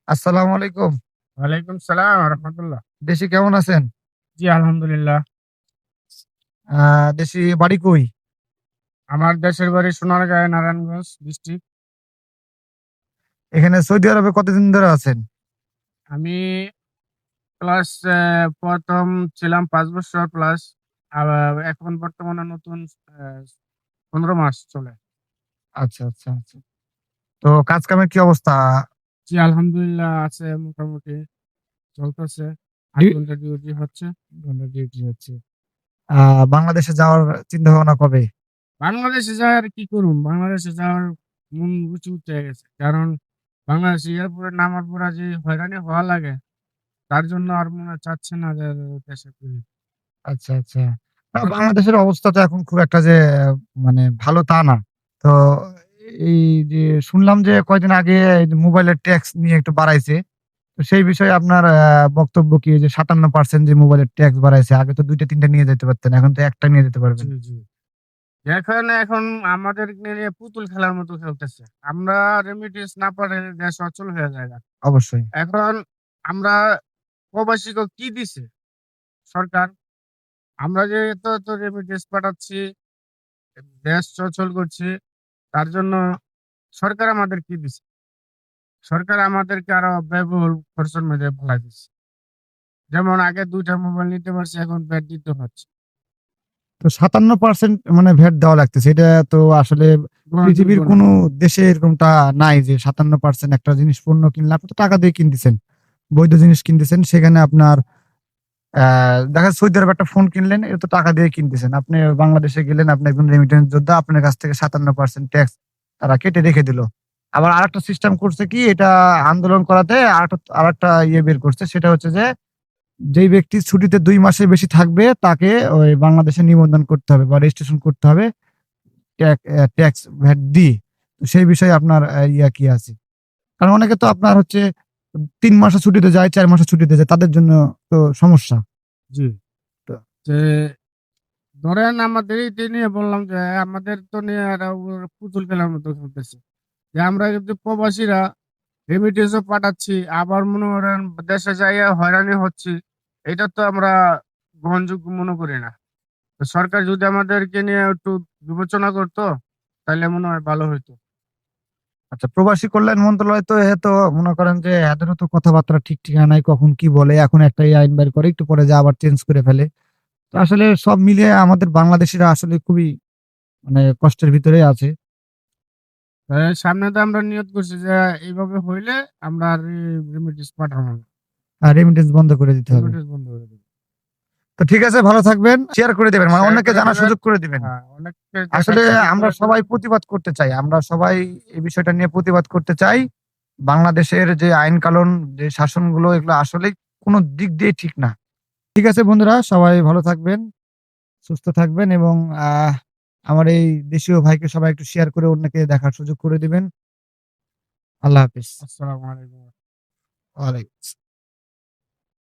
আসসালামু আলাইকুম। ওয়ালাইকুম সালাম রাহমাতুল্লাহ। দেশে কেমন আছেন? জি, আলহামদুলিল্লাহ। আ দেশে বাড়ি কই? আমার দেশের বাড়ি সোনারগাঁয়ে, নারায়ণগঞ্জ ডিস্ট্রিক্ট। এখানে সৌদি আরবে কতদিন ধরে আছেন? আমি ক্লাস ১ম ছিলাম ৫ বছর প্লাস। আবার এখন বর্তমানে নতুন আ ১৫ মাস চলে। আচ্ছা, আচ্ছা, আচ্ছা। তো কাজ কামের কি অবস্থা? জি, আলহামদুলিল্লাহ আছে মোটামুটি চলতেছে। ৮ ডি ঘন্টা ডিউটি হচ্ছে। ঘন্টা ডিউটি হচ্ছে। আ বাংলাদেশে যাওয়ার চিন্তা ভাবনা কবে? বাংলাদেশে যাওয়ার কি করুম? বাংলাদেশে যাওয়ার মন রুচি উঠে গেছে। কারণ বাংলাদেশে এয়ারপোর্টে নামার পরে যে হয়রানি হওয়া লাগে, তার জন্য আর মনে চাচ্ছে না যে দেশে ফিরি। আচ্ছা, আচ্ছা। বাংলাদেশের অবস্থা তো এখন খুব একটা যে মানে ভালো তা না। তো এই যে শুনলাম যে কয়দিন আগে এই যে মোবাইলের ট্যাক্স নিয়ে একটু বাড়াইছে। তো সেই বিষয়ে আপনার বক্তব্য কি? যে ৫৭% যে মোবাইলের ট্যাক্স বাড়াইছে। আগে তো ২ টা ৩ টা নিয়ে যেতে পারতেন। এখন তো ১ টা নিয়ে যেতে জি, পারবেন। জি। এখন আমাদেরকে নিয়ে পুতুল খেলার মতো খেলতেছে। আমরা রেমিটেন্স না পাঠালে দেশ অচল হয়ে যায়। অবশ্যই। এখন আমরা প্রবাসীকে কি দিছে সরকার? আমরা যে এত রেমিটেন্স পাঠাচ্ছি, দেশ অচল করছি, তার জন্য সরকার আমাদের কি দিছে? সরকার আমাদেরকে আরো ব্যয়বহুল খরচের মধ্যে ফেলাই দিচ্ছে। যেমন আগে ২ টা মোবাইল নিতে পারছি, এখন ব্যাট দিতে হচ্ছে। তো ৫৭% মানে ভ্যাট দেওয়া লাগতেছে। এটা তো আসলে গ্রহণযোগ্য পৃথিবীর না। কোন দেশে এরকমটা নাই যে ৫৭% একটা জিনিস পণ্য কিনলে আপনি তো টাকা দিয়ে কিনতেছেন। বৈধ জিনিস কিনতেছেন। সেখানে আপনার দেখা যাচ্ছে সৌদি আরবে একটা ফোন কিনলেন, এটা তো টাকা দিয়ে কিনতেছেন। আপনি বাংলাদেশে গেলেন, আপনি একজন রেমিটেন্স যোদ্ধা, আপনার কাছ থেকে ৫৭% ট্যাক্স তারা কেটে রেখে দিল। আবার আরেকটা সিস্টেম করছে কি এটা আন্দোলন করাতে আরেকটা বের করছে। সেটা হচ্ছে যে যেই ব্যক্তি ছুটিতে ২ মাসের বেশি থাকবে তাকে ওই বাংলাদেশে নিবন্ধন করতে হবে বা রেজিস্ট্রেশন করতে হবে ট্যাক্স ভ্যাট দিয়ে। তো সেই বিষয়ে আপনার কি আছে? কারণ অনেকে তো আপনার হচ্ছে ৩ মাসের ছুটিতে যায়, ৪ মাসের ছুটিতে যায়। তাদের জন্য তো সমস্যা। জি। তো যে ধরেন আমাদের এইটা নিয়ে বললাম যে আমাদের তো নিয়ে এরা পুতুল খেলার মতো খেলতেছে। যে আমরা কিন্তু প্রবাসীরা রেমিটেন্সও পাঠাচ্ছি, আবার মনে করেন দেশে যাইয়া হয়রানি হচ্ছি। এটা তো আমরা গ্রহণযোগ্য মনে করি না। তো সরকার যদি আমাদেরকে নিয়ে একটু বিবেচনা করতো, তাইলে মনে হয় ভালো হইতো। আচ্ছা, প্রবাসী কল্যাণ মন্ত্রণালয় তো মনে করেন যে এদেরও তো কথাবার্তা ঠিক ঠিকানা নাই। কখন কি বলে? এখন একটা আইন বের করে, একটু পরে আবার চেঞ্জ করে ফেলে। তো আসলে সব মিলিয়ে আমাদের বাংলাদেশীরা আসলে খুবই মানে কষ্টের ভিতরেই আছে। সামনে তো আমরা নিয়ত করছি যে এইভাবে হইলে আমরা আর রেমিটেন্স পাঠাবো না। আর রেমিটেন্স বন্ধ করে দিতে হবে। রেমিটেন্স বন্ধ করে দেব। তো ঠিক আছে, ভালো থাকবেন। শেয়ার করে দিবেন। মানে শেয়ার অন্যকে করে জানার দিবেন। সুযোগ করে দিবেন। হ্যাঁ, অনেককে দেখার আসলে সুযোগ আমরা করে সবাই দিবেন। প্রতিবাদ করতে চাই। আমরা সবাই এই বিষয়টা নিয়ে প্রতিবাদ করতে চাই। বাংলাদেশের যে আইন কানুন, যে শাসনগুলো এগুলো আসলেই কোন দিক দিয়ে ঠিক না। ঠিক আছে বন্ধুরা, সবাই ভালো থাকবেন, সুস্থ থাকবেন এবং আমার এই দেশীয় ভাইকে সবাই একটু শেয়ার করে অন্যকে দেখার সুযোগ করে দিবেন। আল্লাহ হাফেজ। আসসালামু আলাইকুম। ওয়ালাইকুম